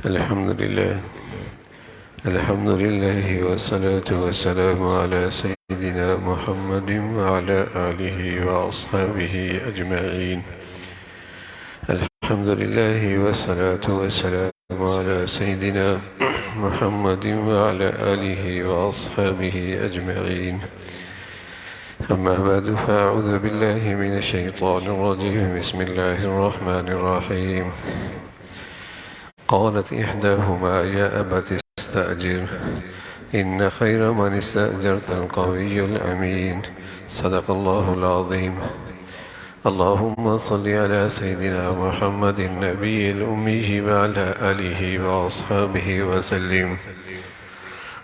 الحمد لله والصلاة والسلام على سيدنا محمد وعلى آله وأصحابه أجمعين. الحمد لله والصلاة والسلام على سيدنا محمد وعلى آله وأصحابه أجمعين. أما بعد فأعوذ بالله من الشيطان الرجيم. بسم الله الرحمن الرحيم. قالت إحداهما يا أبت استأجر إن خير من استأجرت القوي الأمين. صدق الله العظيم. اللهم صل على سيدنا محمد النبي الأمي وعلى آله وأصحابه وسلم.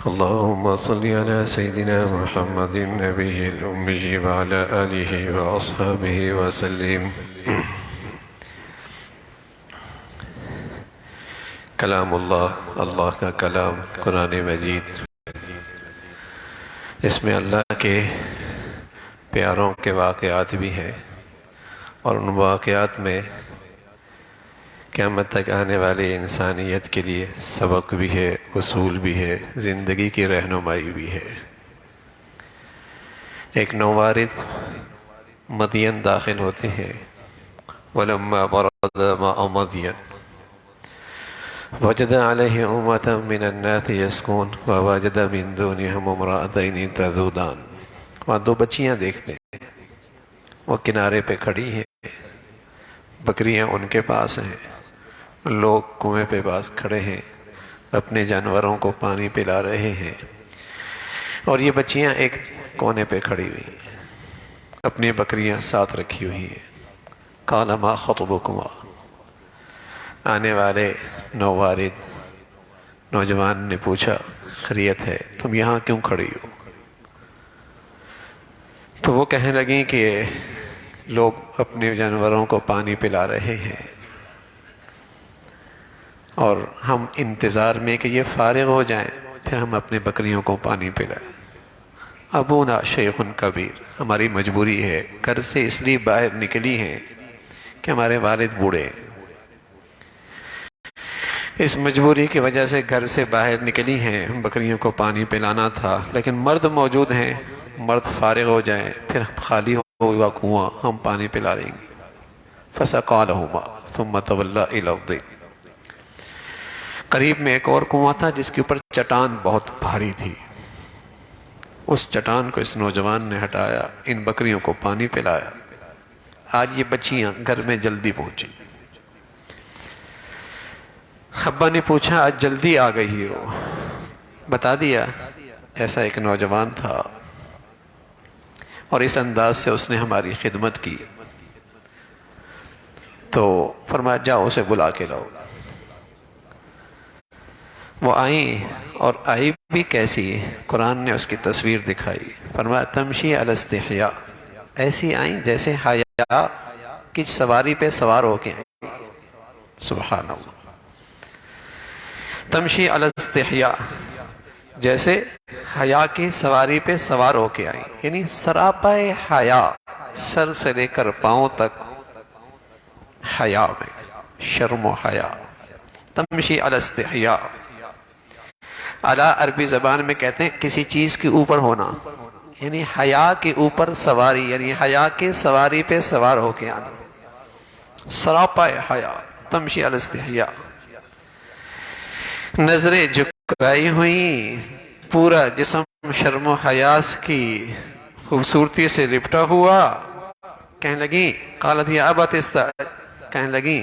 اللهم صل على سيدنا محمد النبي الأمي وعلى آله وأصحابه وسلم. کلام اللہ کا کلام قرآن مجید، اس میں اللہ کے پیاروں کے واقعات بھی ہیں، اور ان واقعات میں قیامت تک آنے والے انسانیت کے لیے سبق بھی ہے، اصول بھی ہے، زندگی کی رہنمائی بھی ہے۔ ایک نووارد مدین داخل ہوتے ہیں۔ وَلَمَّا بَرَدَ مَاءُ مَدْيَنَ وجد علیہ امة من الناس یسکون ووجد من دونہم امرأتین تذودان۔ وہاں دو بچیاں دیکھتے ہیں، وہ کنارے پہ کھڑی ہیں، بکریاں ان کے پاس ہیں، لوگ کنویں پہ پاس کھڑے ہیں، اپنے جانوروں کو پانی پلا رہے ہیں، اور یہ بچیاں ایک کونے پہ کھڑی ہوئی ہیں، اپنی بکریاں ساتھ رکھی ہوئی ہیں۔ قال ما خطبکما، آنے والے نووارد نوجوان نے پوچھا، خیریت ہے، تم یہاں کیوں کھڑی ہو؟ تو وہ کہنے لگیں کہ لوگ اپنے جانوروں کو پانی پلا رہے ہیں، اور ہم انتظار میں کہ یہ فارغ ہو جائیں پھر ہم اپنے بکریوں کو پانی پلائیں۔ ابونا شیخ کبیر، ہماری مجبوری ہے، گھر سے اس لیے باہر نکلی ہیں کہ ہمارے والد بوڑھے ہیں، اس مجبوری کی وجہ سے گھر سے باہر نکلی ہیں، بکریوں کو پانی پلانا تھا، لیکن مرد موجود ہیں، مرد فارغ ہو جائیں پھر خالی ہوگا کنواں، ہم پانی پلا لیں گے۔ فسقا لہما ثم تولی الی الارض۔ قریب میں ایک اور کنواں تھا جس کے اوپر چٹان بہت بھاری تھی، اس چٹان کو اس نوجوان نے ہٹایا، ان بکریوں کو پانی پلایا۔ آج یہ بچیاں گھر میں جلدی پہنچی۔ ابا نے پوچھا آج جلدی آ گئی ہو؟ بتا دیا ایسا ایک نوجوان تھا اور اس انداز سے اس نے ہماری خدمت کی، تو فرمایا جاؤ اسے بلا کے لاؤ۔ وہ آئیں، اور آئی بھی کیسی، قرآن نے اس کی تصویر دکھائی، فرمایا تمشی علی استحیاء، ایسی آئیں جیسے حیا کی سواری پہ سوار ہو کے آئیں۔ سبحان اللہ، تمشی علی استحیاء، جیسے حیا کی سواری پہ سوار ہو کے آئیں، یعنی سراپا حیا، سر سے لے کر پاؤں تک حیا میں، شرم و حیا۔ تمشی علی استحیاء، علی عربی زبان میں کہتے ہیں کسی چیز کے اوپر ہونا، یعنی حیا کے اوپر سواری، یعنی حیا کی سواری پہ سوار ہو کے آنا، سراپا حیا، تمشی علی استحیاء۔ نظریں جھکائی ہوئیں، پورا جسم شرم و حیاء کی خوبصورتی سے لپٹا ہوا، کہنے لگیں قالت یا ابت استأجر، کہنے لگیں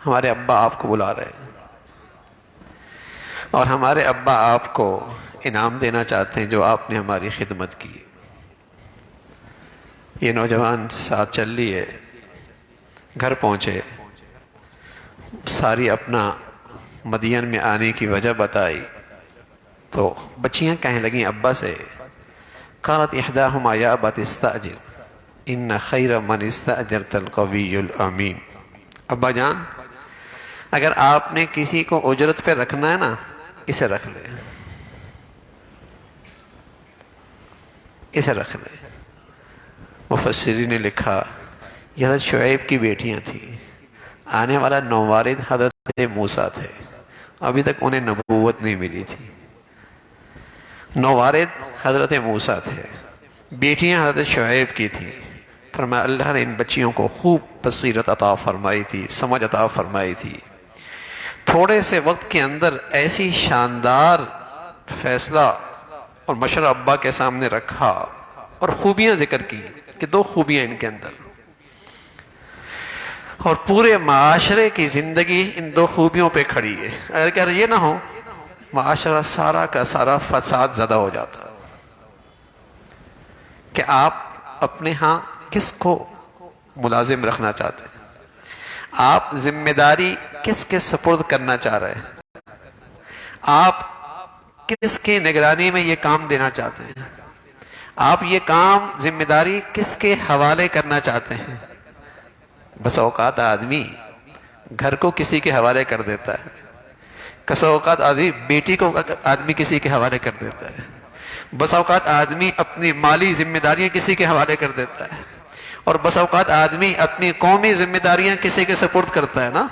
ہمارے ابا آپ کو بلا رہے ہیں، اور ہمارے ابا آپ کو انعام دینا چاہتے ہیں جو آپ نے ہماری خدمت کی۔ یہ نوجوان ساتھ چل لیے، گھر پہنچے، ساری اپنا مدین میں آنے کی وجہ بتائی، تو بچیاں کہنے لگیں ابا سے، قالت احداہما یا ابت استأجر ان خیر من استأجرت القوی الامین۔ ابا جان، اگر آپ نے کسی کو اجرت پہ رکھنا ہے نا، اسے رکھ لے، اسے رکھ لے۔ مفسرین نے لکھا یہ حضرت شعیب کی بیٹیاں تھیں، آنے والا نووارد حضرت موسیٰ تھے۔ ابھی تک انہیں نبوت نہیں ملی تھی. نوارد حضرت موسیٰ تھے، بیٹیاں حضرت شعیب کی تھیں. فرمایا اللہ نے ان بچیوں کو خوب بصیرت عطا فرمائی تھی، سمجھ عطا فرمائی تھی. تھوڑے سے وقت کے اندر ایسی شاندار فیصلہ اور مشورہ ابا کے سامنے رکھا اور خوبیاں ذکر کی کہ 2 خوبیاں ان کے اندر، اور پورے معاشرے کی زندگی ان 2 خوبیوں پہ کھڑی ہے. اگر یہ نہ ہو معاشرہ سارا کا سارا فساد زدہ ہو جاتا. کہ آپ اپنے ہاں کس کو ملازم رکھنا چاہتے ہیں، آپ ذمہ داری کس کے سپرد کرنا چاہ رہے ہیں، آپ کس کی نگرانی میں یہ کام دینا چاہتے ہیں، آپ یہ کام ذمہ داری کس کے حوالے کرنا چاہتے ہیں. بس اوقات آدمی گھر کو کسی کے حوالے کر دیتا ہے، بس اوقات آدمی بیٹی کو آدمی کسی کے حوالے کر دیتا ہے، بس اوقات آدمی اپنی مالی ذمہ داریاں کسی کے حوالے کر دیتا ہے، اور بس اوقات آدمی اپنی قومی ذمہ داریاں کسی کے سپرد کرتا ہے نا.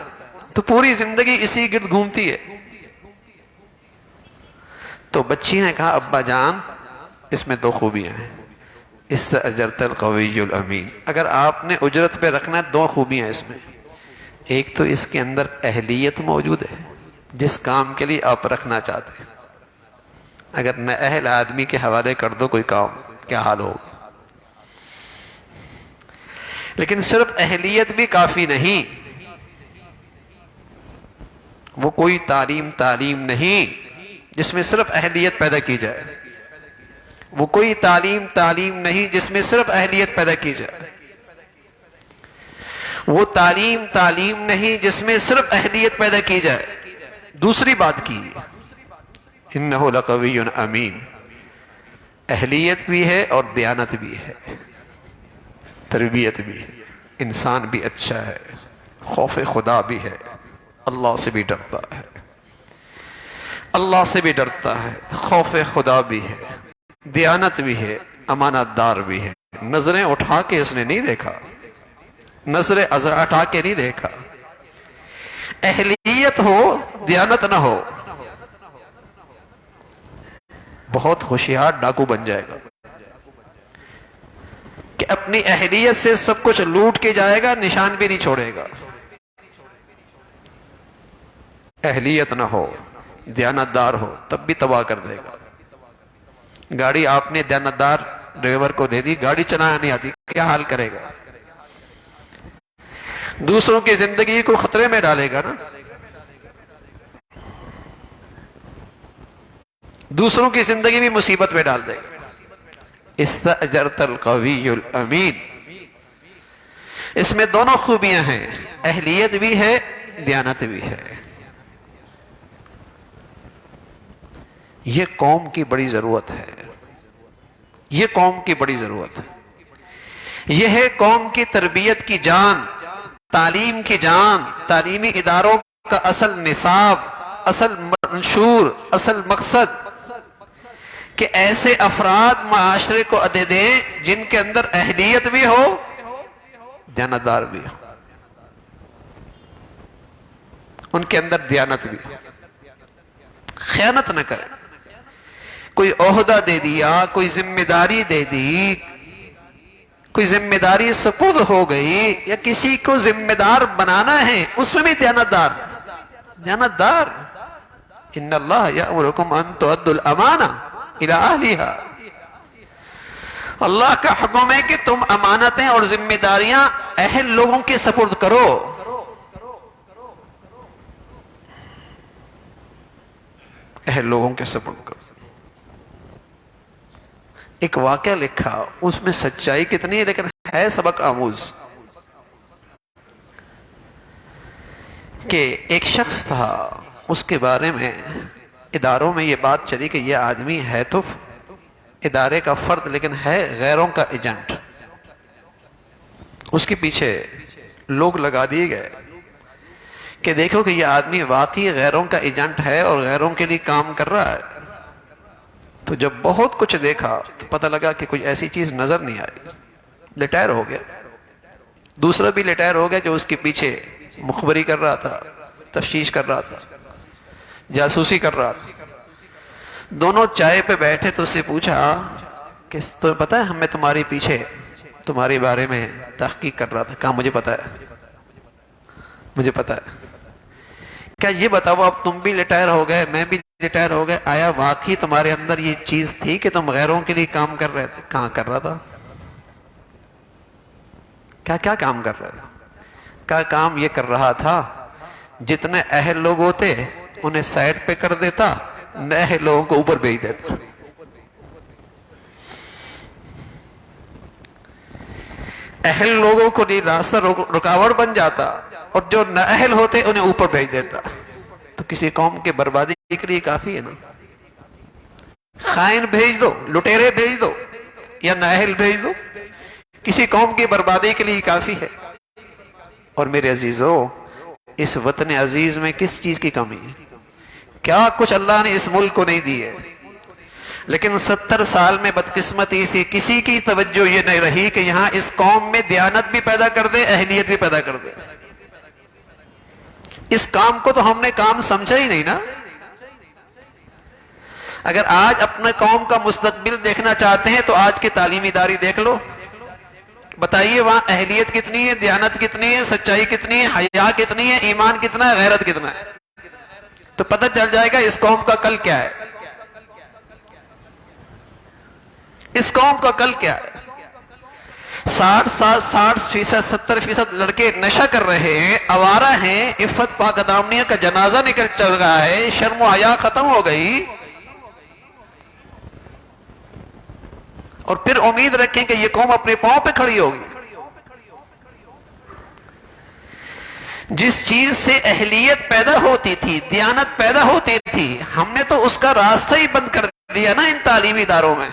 تو پوری زندگی اسی گرد گھومتی ہے. تو بچی نے کہا ابا جان اس میں 2 خوبیاں ہیں. استأجرت القوی الامین، اگر آپ نے اجرت پہ رکھنا ہے 2 خوبیاں اس میں. ایک تو اس کے اندر اہلیت موجود ہے جس کام کے لیے آپ رکھنا چاہتے ہیں. اگر نہ اہل آدمی کے حوالے کر دو کوئی کام، کیا حال ہوگا. لیکن صرف اہلیت بھی کافی نہیں، وہ کوئی تعلیم نہیں جس میں صرف اہلیت پیدا کی جائے. وہ کوئی تعلیم نہیں جس میں صرف اہلیت پیدا کی جائے. وہ تعلیم نہیں جس میں صرف اہلیت پیدا کی جائے. دوسری بات کی انہ لقوی امین، اہلیت بھی ہے اور دیانت بھی ہے، تربیت بھی ہے، انسان بھی اچھا ہے، خوف خدا بھی ہے، اللہ سے بھی ڈرتا ہے، اللہ سے بھی ڈرتا ہے، خوف خدا بھی ہے، دیانت بھی ہے، امانت دار بھی ہے. نظریں اٹھا کے اس نے نہیں دیکھا، نظریں اٹھا کے نہیں دیکھا. اہلیت ہو دیانت نہ ہو بہت ہوشیار ڈاکو بن جائے گا کہ اپنی اہلیت سے سب کچھ لوٹ کے جائے گا، نشان بھی نہیں چھوڑے گا. اہلیت نہ ہو دیانت دار ہو تب بھی تباہ کر دے گا. گاڑی آپ نے دیانت دار ڈرائیور کو دے دی، گاڑی چلانا نہیں آتی، کیا حال کرے گا. دوسروں کی زندگی کو خطرے میں ڈالے گا نا، دوسروں کی زندگی بھی مصیبت میں ڈال دے گا. استأجرت القوی الامین، اس میں دونوں خوبیاں ہیں، اہلیت بھی ہے دیانت بھی ہے. یہ قوم کی بڑی ضرورت ہے، یہ قوم کی بڑی ضرورت ہے. یہ ہے قوم کی تربیت کی جان، تعلیم کی جان، تعلیمی اداروں کا اصل نصاب، اصل منشور، اصل مقصد کہ ایسے افراد معاشرے کو عہدے دیں جن کے اندر اہلیت بھی ہو دیانتدار بھی ہو، ان کے اندر دیانت بھی ہو، خیانت نہ کرے. کوئی عہدہ دے دیا، کوئی ذمہ داری دے دی، کوئی ذمہ داری سپرد ہو گئی یا کسی کو ذمہ دار بنانا ہے، اس میں بھی دیانتدار. دیانتدار ان اللہ یأمرکم ان تؤدوا الامانہ الی اہلہا، اللہ کا حکم ہے کہ تم امانتیں اور ذمہ داریاں اہل لوگوں کے سپرد کرو. اہل لوگوں کے سپرد کرو. ایک واقعہ لکھا، اس میں سچائی کتنی ہے لیکن ہے سبق آموز. کہ ایک شخص تھا، اس کے بارے میں اداروں میں یہ بات چلی کہ یہ آدمی ہے تو ادارے کا فرد لیکن ہے غیروں کا ایجنٹ. اس کے پیچھے لوگ لگا دیے گئے کہ دیکھو کہ یہ آدمی واقعی غیروں کا ایجنٹ ہے اور غیروں کے لیے کام کر رہا ہے. تو جب بہت کچھ دیکھا تو پتہ لگا کہ کوئی ایسی چیز نظر نہیں آئی. ریٹائر ہو گیا. دوسرا بھی ریٹائر ہو گیا جو اس کے پیچھے مخبری کر رہا تھا، تفتیش کر رہا تھا. جاسوسی کر رہا تھا. دونوں چائے پہ بیٹھے تو اس سے پوچھا کہ تمہیں پتا ہے ہمیں تمہارے پیچھے تمہارے بارے میں تحقیق کر رہا تھا. کہا مجھے پتا ہے، مجھے پتا ہے. کیا یہ بتاؤ اب تم بھی ریٹائر ہو گئے، میں بھی ریٹائر ہو گئے، آیا واقعی تمہارے اندر یہ چیز تھی کہ تم غیروں کے لیے کام کر رہے تھے؟ کہاں کر رہا تھا؟ کیا کام کر رہا تھا؟ کیا کام یہ کر رہا تھا جتنے اہل لوگ ہوتے انہیں سائڈ پہ کر دیتا، نئے لوگوں کو اوپر بھیج دیتا. اہل لوگوں کو نہیں راستہ رکاوٹ بن جاتا، اور جو نااہل ہوتے انہیں اوپر بھیج دیتا. تو کسی قوم کے بربادی کے لیے کافی ہے نا. خائن بھیج دو، لٹیرے بھیج دو، یا نااہل بھیج دو، کسی قوم کی بربادی کے لیے کافی ہے. اور میرے عزیزو، اس وطن عزیز میں کس چیز کی کمی ہے؟ کیا کچھ اللہ نے اس ملک کو نہیں دی ہے، لیکن 70 سال میں بدقسمتی سے کسی کی توجہ یہ نہیں رہی کہ یہاں اس قوم میں دیانت بھی پیدا کر دے، اہلیت بھی پیدا کر دے. اس کام کو تو ہم نے کام سمجھا ہی نہیں نا. اگر آج اپنے قوم کا مستقبل دیکھنا چاہتے ہیں تو آج کی تعلیمی ادارے دیکھ لو. بتائیے وہاں اہلیت کتنی ہے، دیانت کتنی ہے، سچائی کتنی ہے، حیا کتنی ہے، ایمان کتنا ہے، غیرت کتنا ہے. تو پتہ چل جائے گا اس قوم کا کل کیا ہے. اس قوم کا کل کیا ہے. 60% 70% لڑکے نشہ کر رہے ہیں، آوارہ ہیں، عفت پاک دامنیہ کا جنازہ نکل چل رہا ہے، شرم و حیا ختم ہو گئی. اور پھر امید رکھیں کہ یہ قوم اپنے پاؤں پہ کھڑی ہوگی. جس چیز سے اہلیت پیدا ہوتی تھی، دیانت پیدا ہوتی تھی، ہم نے تو اس کا راستہ ہی بند کر دیا نا ان تعلیمی اداروں میں،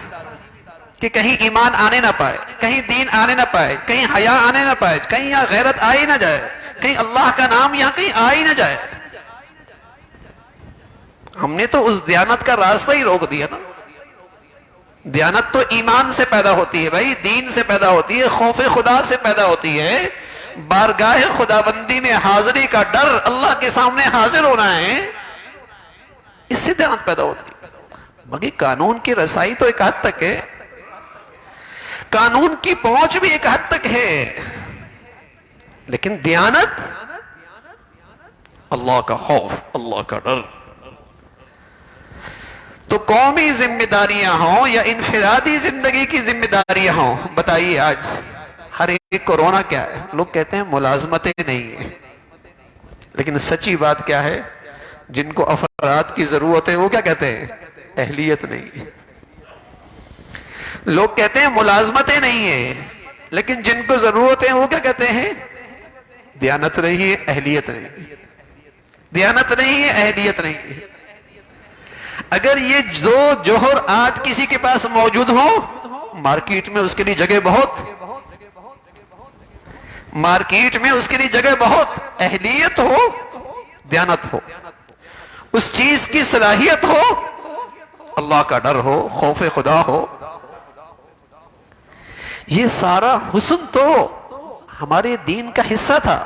کہ کہیں ایمان آنے نہ پائے، کہیں دین آنے نہ پائے، کہیں حیا آنے نہ پائے، کہیں یہاں غیرت آ ہی نہ جائے، کہیں اللہ کا نام یہاں کہیں آ ہی نہ جائے. ہم نے تو اس دیانت کا راستہ ہی روک دیا نا. دیانت تو ایمان سے پیدا ہوتی ہے بھائی، دین سے پیدا ہوتی ہے، خوف خدا سے پیدا ہوتی ہے، بارگاہ خداوندی میں حاضری کا ڈر، اللہ کے سامنے حاضر ہونا ہے، اس سے دیانت پیدا ہوتی ہے. باقی قانون کی رسائی تو ایک حد تک ہے، قانون کی پہنچ بھی ایک حد تک ہے، لیکن دیانت، اللہ کا خوف، اللہ کا ڈر. تو قومی ذمہ داریاں ہوں یا انفرادی زندگی کی ذمہ داریاں ہوں، بتائیے آج ہر ایک کو رونا کیا ہے؟ لوگ کہتے ہیں ملازمتیں نہیں ہیں، لیکن سچی بات کیا ہے؟ جن کو افراد کی ضرورت ہے وہ کیا کہتے ہیں؟ اہلیت نہیں ہے. لوگ کہتے ہیں ملازمتیں نہیں ہیں، لیکن جن کو ضرورت ہے وہ کیا کہتے ہیں؟ دیانت نہیں ہے، اہلیت نہیں ہے. دیانت نہیں ہے، اہلیت نہیں ہے. اگر یہ دو جوہر آج کسی کے پاس موجود ہو، مارکیٹ میں اس کے لیے جگہ بہت، مارکیٹ میں اس کے لیے جگہ بہت. اہلیت ہو، دیانت ہو، اس چیز کی صلاحیت ہو، اللہ کا ڈر ہو، خوف خدا ہو. یہ سارا حسن تو ہمارے دین کا حصہ تھا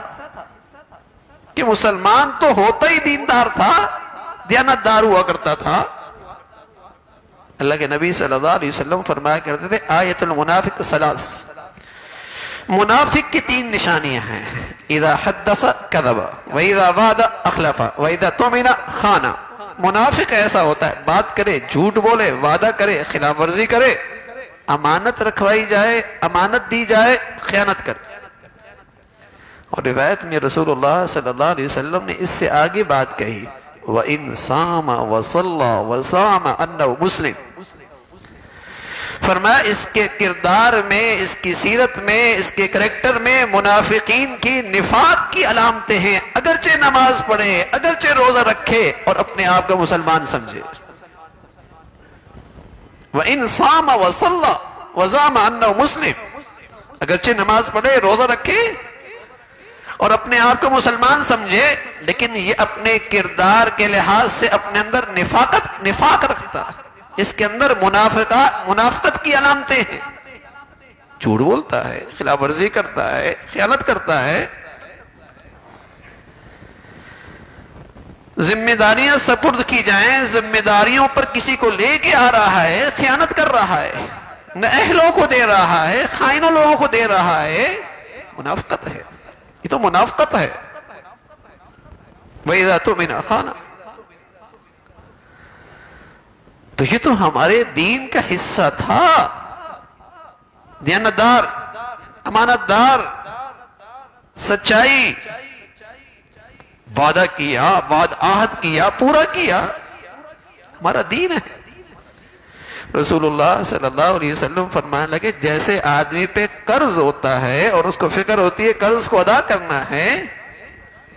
کہ مسلمان تو ہوتا ہی دیندار تھا، دیانت دار ہوا کرتا تھا. اللہ کے نبی صلی اللہ علیہ وسلم فرمایا کرتے تھے آیت المنافق ثلاث، منافق کی 3 نشانیاں ہیں: اذا حدث کذب واذا وعد اخلف واذا اؤتمن خان. منافق ایسا ہوتا ہے، بات کرے جھوٹ بولے، وعدہ کرے خلاف ورزی کرے، امانت رکھوائی جائے، امانت دی جائے خیانت کرے. اور روایت میں رسول اللہ صلی اللہ علیہ وسلم نے اس سے آگے بات کہی، وَإِن صَامَ وَصَلَّى وَصَامَ أَنَّهُ مسلم. فرمایا اس کے کردار میں، اس کی سیرت میں، اس کے کریکٹر میں منافقین کی نفاق کی علامتیں ہیں، اگرچہ نماز پڑھے، اگرچہ روزہ رکھے اور اپنے آپ کو مسلمان سمجھے. وَإِن صَامَ وَصَلَّى وَصَامَ أَنَّهُ مسلم، اگرچہ نماز پڑھے، روزہ رکھے اور اپنے آپ کو مسلمان سمجھے، لیکن یہ اپنے کردار کے لحاظ سے اپنے اندر نفاق رکھتا ہے، اس کے اندر منافقت کی علامتیں ہیں. جھوٹ بولتا ہے، خلاف ورزی کرتا ہے، خیانت کرتا ہے. ذمہ داریاں سپرد کی جائیں، ذمہ داریوں پر کسی کو لے کے آ رہا ہے، خیانت کر رہا ہے، نہ اہلوں کو دے رہا ہے، خائنوں لوگوں کو دے رہا ہے، منافقت ہے، یہ تو منافقت ہے۔ وَإِذَا تُؤْمِنَ خَانَ، تو یہ تو ہمارے دین کا حصہ تھا۔ دیانتدار، امانت دار، سچائی، وعدہ کیا، عہد کیا، پورا کیا، ہمارا دین ہے۔ رسول اللہ صلی اللہ علیہ وسلم فرمانے لگے جیسے آدمی پہ قرض ہوتا ہے اور اس کو فکر ہوتی ہے قرض کو ادا کرنا ہے،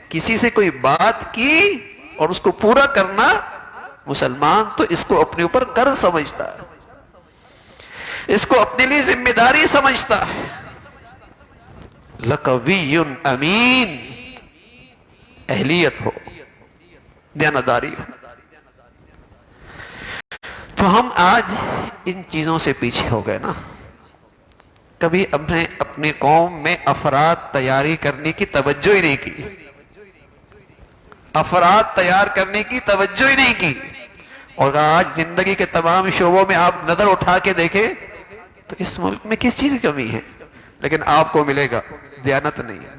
کسی سے کوئی بات کی اور اس کو پورا کرنا، مسلمان تو اس کو اپنے اوپر قرض سمجھتا ہے، اس کو اپنے لیے ذمہ داری سمجھتا ہے۔ لقوی امین، اہلیت ہو، دیانتداری ہو۔ تو ہم آج ان چیزوں سے پیچھے ہو گئے نا۔ کبھی اپنی قوم میں افراد تیاری کرنے کی توجہ ہی نہیں کی، افراد تیار کرنے کی توجہ ہی نہیں کی۔ اور آج زندگی کے تمام شعبوں میں آپ نظر اٹھا کے دیکھیں تو اس ملک میں کس چیز کی کمی ہے، لیکن آپ کو ملے گا دیانت نہیں ہے،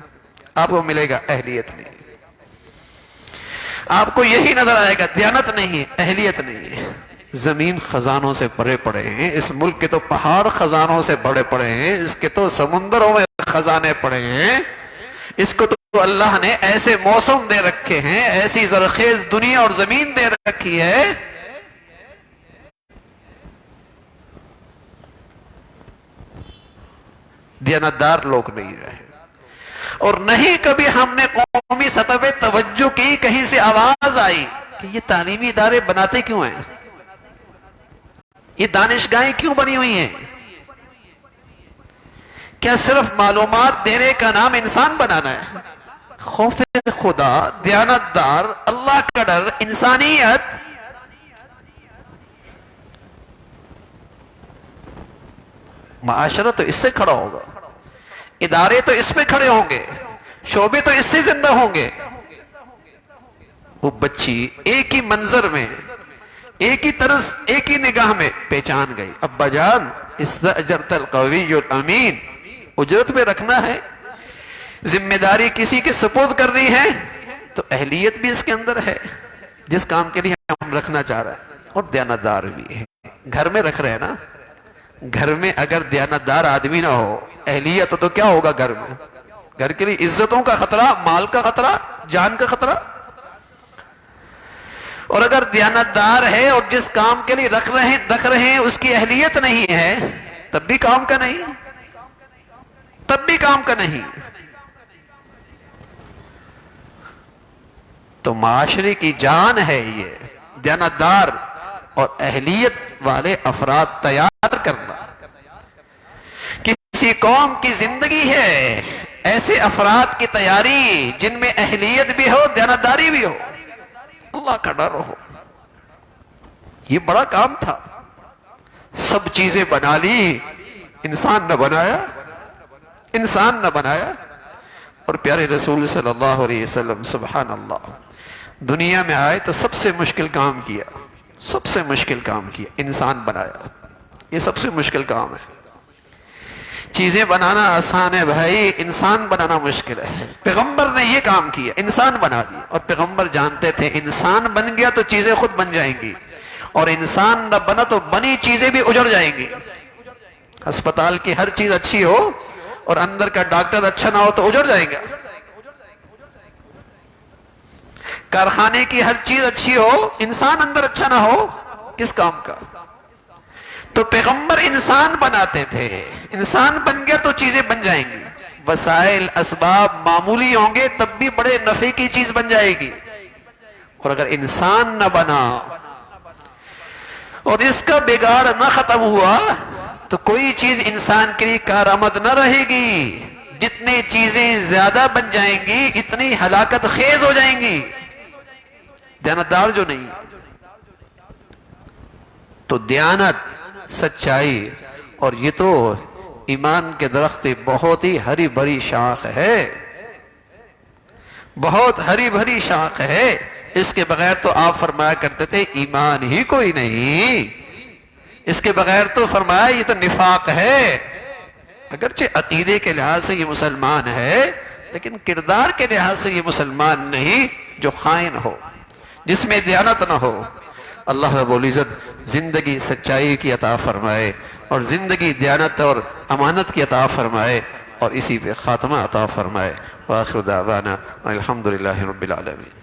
آپ کو ملے گا اہلیت نہیں ہے، آپ کو یہی نظر آئے گا دیانت نہیں ہے، اہلیت نہیں ہے۔ زمین خزانوں سے بھرے پڑے ہیں، اس ملک کے تو پہاڑ خزانوں سے بھرے پڑے ہیں، اس کے تو سمندروں میں خزانے پڑے ہیں، اس کو تو اللہ نے ایسے موسم دے رکھے ہیں، ایسی زرخیز دنیا اور زمین دے رکھی ہے، دیانتدار لوگ نہیں رہے۔ اور نہیں کبھی ہم نے قومی سطح پہ توجہ کی، کہیں سے آواز آئی کہ یہ تعلیمی ادارے بناتے کیوں ہیں، یہ دانشگاہیں کیوں بنی ہوئی ہیں؟ کیا صرف معلومات دینے کا نام انسان بنانا ہے؟ خوف خدا، دیانتدار، اللہ کا ڈر، انسانیت، معاشرہ تو اس سے کھڑا ہوگا، ادارے تو اس پہ کھڑے ہوں گے، شعبے تو اس سے زندہ ہوں گے۔ وہ بچی ایک ہی منظر میں، ایک ہی طرز، ایک ہی نگاہ میں پہچان گئی، ابا جان استاجرت القوی الامین، اجرت پہ رکھنا ہے، ذمہ داری کسی کے سپرد کرنی ہے تو اہلیت بھی اس کے اندر ہے جس کام کے لیے ہم رکھنا چاہ رہے ہیں، اور دیانتدار بھی ہے۔ گھر میں رکھ رہے ہیں نا، گھر میں اگر دیانتدار آدمی نہ ہو، اہلیت تو کیا ہوگا گھر میں؟ گھر کے لیے عزتوں کا خطرہ، مال کا خطرہ، جان کا خطرہ۔ اور اگر دیانتدار ہے اور جس کام کے لیے رکھ رہے ہیں اس کی اہلیت نہیں ہے، تب بھی کام کا نہیں، تب بھی کام کا نہیں۔ تو معاشرے کی جان ہے یہ دیانتدار اور اہلیت والے افراد تیار کرنا۔ کسی قوم کی زندگی ہے ایسے افراد کی تیاری جن میں اہلیت بھی ہو، دیانتداری بھی ہو، اللہ کا ڈر ہو۔ یہ بڑا کام تھا، سب چیزیں بنا لی، انسان نہ بنایا، انسان نہ بنایا۔ اور پیارے رسول صلی اللہ علیہ وسلم سبحان اللہ دنیا میں آئے تو سب سے مشکل کام کیا، سب سے مشکل کام کیا، انسان بنایا۔ یہ سب سے مشکل کام ہے۔ چیزیں بنانا آسان ہے بھائی، انسان بنانا مشکل ہے۔ پیغمبر نے یہ کام کیا، انسان بنا دیا، اور پیغمبر جانتے تھے انسان بن گیا تو چیزیں خود بن جائیں گی، اور انسان نہ بنا تو بنی چیزیں بھی اجڑ جائیں گی۔ ہسپتال کی ہر چیز اچھی ہو اور اندر کا ڈاکٹر اچھا نہ ہو تو اجڑ جائے گا۔ کارخانے کی ہر چیز اچھی ہو، انسان اندر اچھا نہ ہو، کس کام کا؟ تو پیغمبر انسان بناتے تھے، انسان بن گیا تو چیزیں بن جائیں گی، وسائل اسباب معمولی ہوں گے تب بھی بڑے نفع کی چیز بن جائے گی۔ اور اگر انسان نہ بنا اور اس کا بگاڑ نہ ختم ہوا تو کوئی چیز انسان کے لیے کارآمد نہ رہے گی۔ جتنی چیزیں زیادہ بن جائیں گی اتنی ہلاکت خیز ہو جائیں گی۔ دیانتدار جو نہیں، تو دیانت، سچائی، اور یہ تو ایمان کے درخت بہت ہی ہری بھری شاخ ہے۔ بہت ہری بھری شاخ ہے، اس کے بغیر تو آپ فرمایا کرتے تھے ایمان ہی کوئی نہیں، اس کے بغیر تو فرمایا یہ تو نفاق ہے۔ اگرچہ عقیدے کے لحاظ سے یہ مسلمان ہے، لیکن کردار کے لحاظ سے یہ مسلمان نہیں، جو خائن ہو، جس میں دیانت نہ ہو۔ اللہ رب العزت زندگی سچائی کی عطا فرمائے، اور زندگی دیانت اور امانت کی عطا فرمائے، اور اسی پہ خاتمہ عطا فرمائے۔ وآخر دعوانا الحمدللہ رب العالمین۔